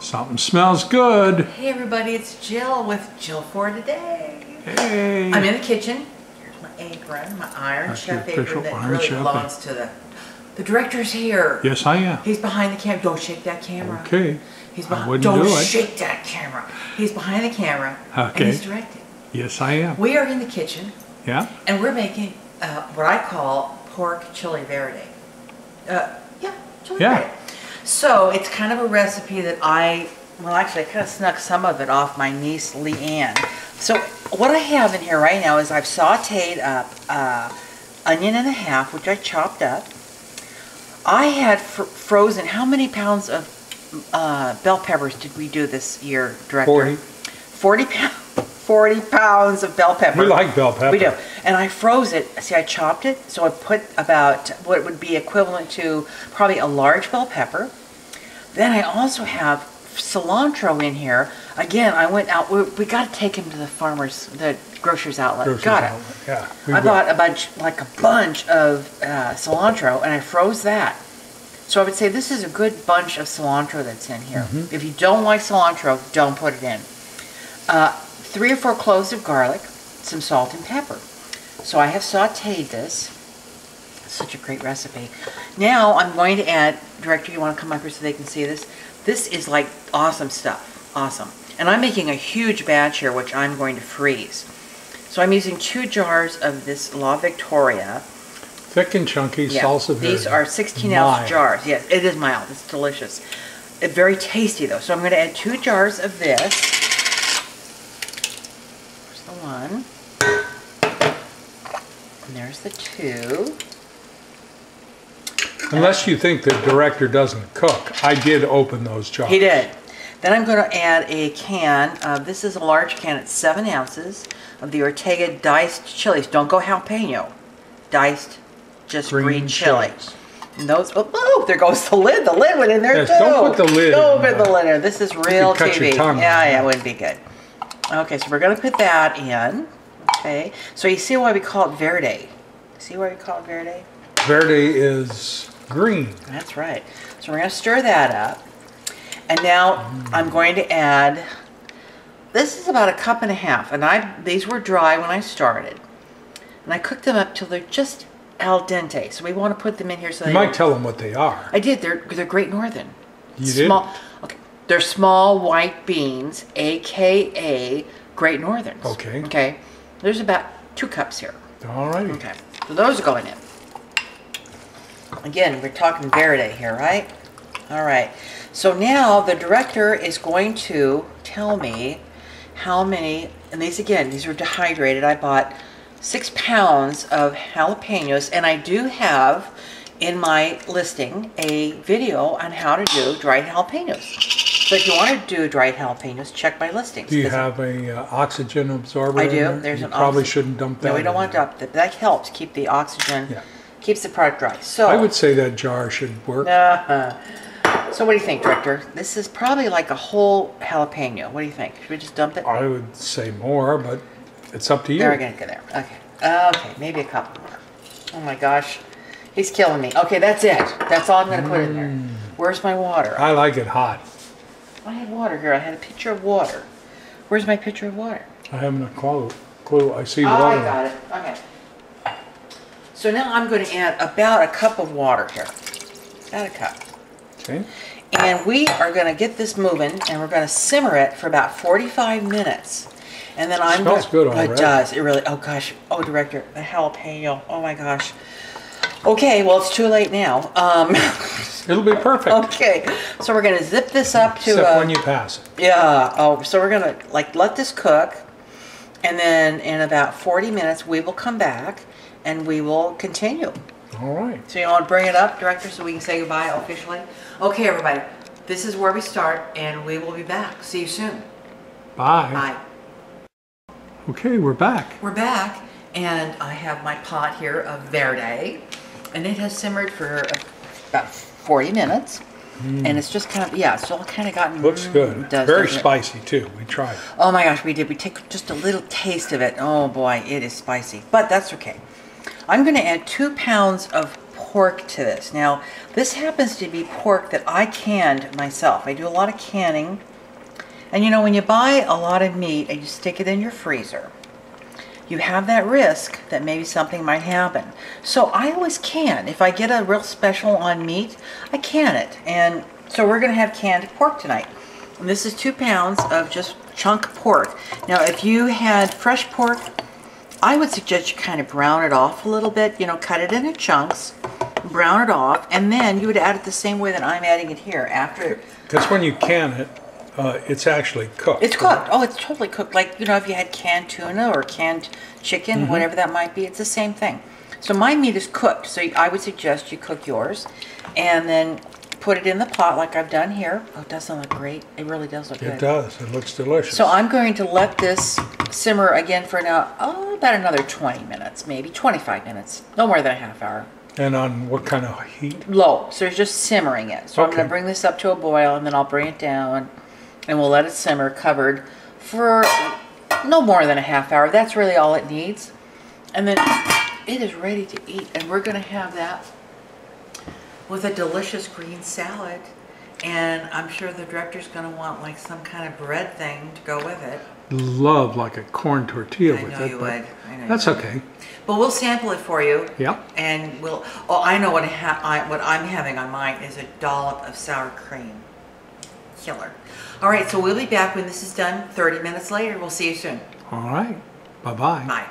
Something smells good. Hey everybody, it's Jill with Jill for Today. Hey. I'm in the kitchen. Here's my apron, my Iron Chef apron that really belongs to the director's here. Yes, I am. He's behind the camera. Don't shake that camera. Okay. He's behind. I wouldn't Don't do it. shake that camera. He's behind the camera. Okay. And he's directing. Yes, I am. We are in the kitchen. Yeah. And we're making what I call pork chili verde. Chili verde. So it's kind of a recipe that well actually I kind of snuck some of it off my niece Leanne. So what I have in here right now is I've sauteed up onion and a half, which I chopped up. I had frozen, how many pounds of bell peppers did we do this year, Director? 40 pounds of bell pepper. We like bell pepper. We do. And I froze it. See, I chopped it. So I put about what would be equivalent to probably a large bell pepper. Then I also have cilantro in here. Again, I went out. We got to take him to the grocer's outlet. Got it. Yeah. I bought a bunch of cilantro, and I froze that. So I would say this is a good bunch of cilantro that's in here. Mm-hmm. If you don't like cilantro, don't put it in. 3 or 4 cloves of garlic, some salt and pepper. So I have sauteed this. Such a great recipe. Now I'm going to add, Director, you want to come up here so they can see this? This is like awesome stuff. Awesome. And I'm making a huge batch here, which I'm going to freeze. So I'm using 2 jars of this La Victoria. Thick and chunky salsa verde. These are 16-ounce jars. Yes, it is mild. It's delicious. It's very tasty, though. So I'm going to add 2 jars of this. There's the 1. And there's the 2. Unless you think the director doesn't cook. I did open those jars. He did. Then I'm going to add a can. This is a large can. It's 7 ounces of the Ortega diced chilies. Don't go jalapeno. Diced, just green chili. And those. Oh, there goes the lid. The lid went in there too. Don't put the lid. Don't put the lid in. This is real cut TV. Your tongue yeah, it wouldn't be good. Okay, so we're going to put that in. Okay. So you see why we call it Verde. See why we call it Verde? Verde is green. That's right. So we're going to stir that up. And now I'm going to add, this is about 1.5 cups. And these were dry when I started. And I cooked them up till they're just al dente. So we want to put them in here so you might tell them what they are. I did. They're Great Northern. You did? Okay. They're small white beans, a.k.a. Great Northerns. Okay. Okay. There's about 2 cups here. All right. Okay. So those are going in. Again, we're talking Verde here, right? All right. So now the director is going to tell me how many, and these are dehydrated. I bought 6 pounds of jalapenos, and I do have in my listing a video on how to do dried jalapenos. So if you want to do dried jalapenos, check my listings. Do you have a oxygen absorber? I do. In there? There's an probably shouldn't dump that. No, we don't want to dump that. That helps keep the oxygen. Yeah. Keeps the product dry. So I would say that jar should work. So what do you think, Director? This is probably like a whole jalapeno. What do you think? Should we just dump it? I would say more, but it's up to you. There, we're going to go there. Okay. Okay, maybe a couple more. Oh my gosh. He's killing me. Okay, that's it. That's all I'm going to put in there. Where's my water? I like it hot. I had water here. I had a pitcher of water. Where's my pitcher of water? I haven't a clue. I see Oh, water. I got it. Okay. So now I'm going to add about 1 cup of water here. About 1 cup. Okay. And we are going to get this moving, and we're going to simmer it for about 45 minutes. And then I'm smells good already. It does. It really. Oh gosh. Oh, Director, the jalapeno. Oh my gosh. Okay. Well, it's too late now. It'll be perfect. Okay. So we're going to zip this up to. Except when you pass it. Yeah. Oh. So we're going to let this cook, and then in about 40 minutes we will come back, and we will continue. All right. So you want to bring it up, Director, so we can say goodbye officially? Okay, everybody. This is where we start, and we will be back. See you soon. Bye. Bye. Okay, we're back. We're back, and I have my pot here of Verde, and it has simmered for about 40 minutes. And it's just kind of, yeah, it's all kind of gotten... Looks good. It does, very spicy, too. We tried it. Oh, my gosh, we did. We take just a little taste of it. Oh, boy, it is spicy. But that's okay. I'm going to add 2 pounds of pork to this. Now, this happens to be pork that I canned myself. I do a lot of canning. And you know, when you buy a lot of meat and you stick it in your freezer, you have that risk that maybe something might happen. So I always can. If I get a real special on meat, I can it. And so we're going to have canned pork tonight. And this is 2 pounds of just chunk pork. Now, if you had fresh pork, I would suggest you kind of brown it off a little bit. You know, cut it into chunks, brown it off, and then you would add it the same way that I'm adding it here. After, Because when you can it, it's actually cooked. it's cooked. Oh, it's totally cooked. Like, you know, if you had canned tuna or canned chicken, whatever that might be, it's the same thing. So my meat is cooked. So I would suggest you cook yours and then put it in the pot like I've done here. Oh, it doesn't look great. It really does look good. It does. It looks delicious. So I'm going to let this simmer again for now, about another 20 minutes, maybe 25 minutes. No more than a half hour. And on what kind of heat? Low. So it's just simmering it. So I'm Okay. going to bring this up to a boil and then I'll bring it down and we'll let it simmer covered for no more than a half hour. That's really all it needs. And then it is ready to eat. And we're going to have that with a delicious green salad. And I'm sure the director's going to want like some kind of bread thing to go with it. Love like a corn tortilla I with know it. you but would. I know that's you would. okay. But we'll sample it for you. Yep. And we'll, oh, I know what I'm having on mine is a dollop of sour cream. Killer. All right, so we'll be back when this is done 30 minutes later. We'll see you soon. All right. Bye-bye. Bye.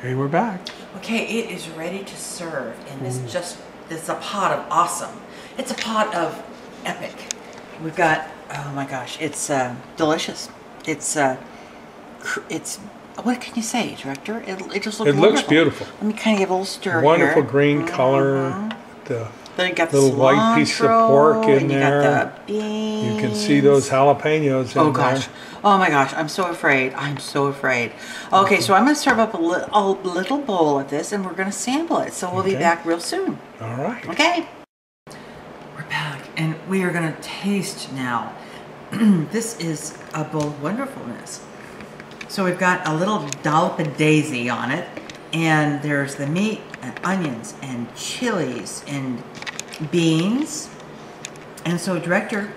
Hey, we're back. Okay, it is ready to serve in this it's a pot of awesome. It's a pot of epic. We've got, oh my gosh, it's delicious. It's what can you say, director? It just looks It looks wonderful. beautiful. Let me kind of give a little stir Wonderful here. green color. The Then you got the little white piece of cilantro, pork in and there. You got the beans. You can see those jalapenos in Oh gosh. there. Oh my gosh. I'm so afraid. I'm so afraid. Okay, so I'm going to serve up a little bowl of this, and we're going to sample it. So we'll be Okay. back real soon. All right. Okay. We're back, and we are going to taste now. This is a bowl of wonderfulness. So we've got a little dollop of daisy on it, and there's the meat and onions and chilies and beans. And so, director,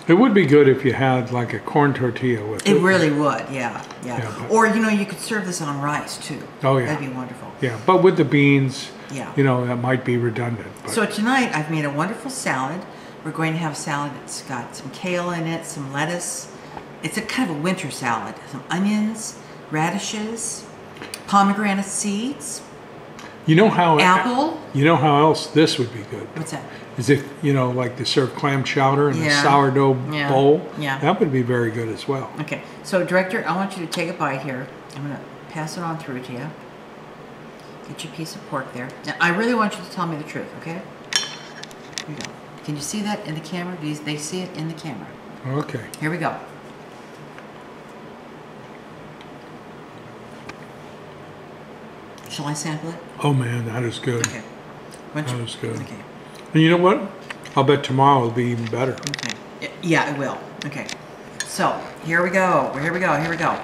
It would be good if you had like a corn tortilla with it. it really would, yeah. Yeah, but- Or, you know, you could serve this on rice, too. Oh, yeah. That'd be wonderful. Yeah, but with the beans, Yeah. you know, that might be redundant. But So tonight, I've made a wonderful salad. We're going to have a salad that's got some kale in it, some lettuce. It's a kind of a winter salad. Some onions, radishes, pomegranate seeds, you know how apple. You know how else this would be good? What's that? Is if, you know, like to serve clam chowder in a Yeah. sourdough Yeah. bowl. Yeah. That would be very good as well. Okay, so director, I want you to take a bite here. I'm going to pass it on through to you. Get your piece of pork there. Now, I really want you to tell me the truth, okay? Here we go. Can you see that in the camera? Do they see it in the camera? Okay. Here we go. Shall I sample it? Oh man, that is good. Okay. That is good. Okay. And you know what? I'll bet tomorrow will be even better. Okay. Yeah, it will. Okay. So, here we go. Here we go. Here we go.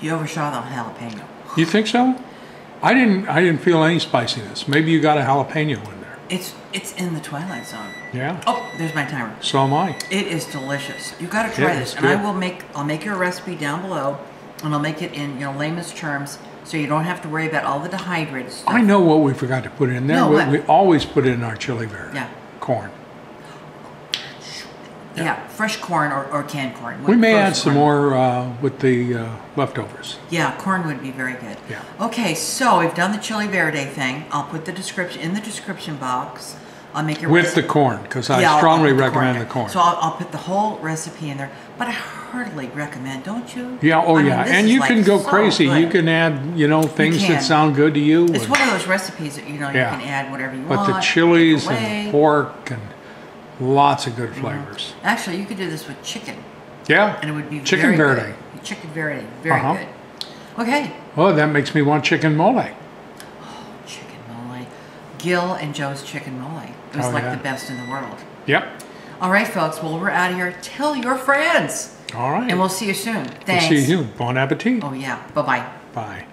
You overshot on jalapeno. You think so? I didn't feel any spiciness. Maybe you got a jalapeno in there. It's in the twilight zone. Yeah. Oh, there's my timer. So am I. It is delicious. You got to try Yeah, this, it's and good. I'll make your recipe down below, and I'll make it in layman's terms, so you don't have to worry about all the dehydrated stuff. I know what we forgot to put in there. No, what? We always put in our chili verde. Yeah. Corn. Yeah, fresh corn or canned corn. We may Frozen add some corn. more with the leftovers. Yeah, corn would be very good. Yeah. Okay, so we've done the chili verde thing. I'll put the description in the description box. I'll make your With the corn, because I Yeah, I'll strongly put recommend there. the corn. So I'll put the whole recipe in there. But I heartily recommend, don't you? Yeah, oh I mean, yeah. this And is you like can go so crazy. good. You can add, things can. that sound good to you. It's and- one of those recipes that you Yeah. can add whatever you But want. the chilies take away. and pork and lots of good flavors. Actually, you could do this with chicken, Yeah. and it would be Chicken very verde. good. Chicken verde, very Uh-huh. good. Okay, Oh, that makes me want chicken mole. chicken mole. Gil and Joe's chicken mole. It was Oh, like yeah. the best in the world. Yep. All right, folks. Well, we're out of here. Tell your friends. All right. And we'll see you soon. We'll Thanks. see you soon. Bon appetit. Oh, yeah. Bye-bye. Bye.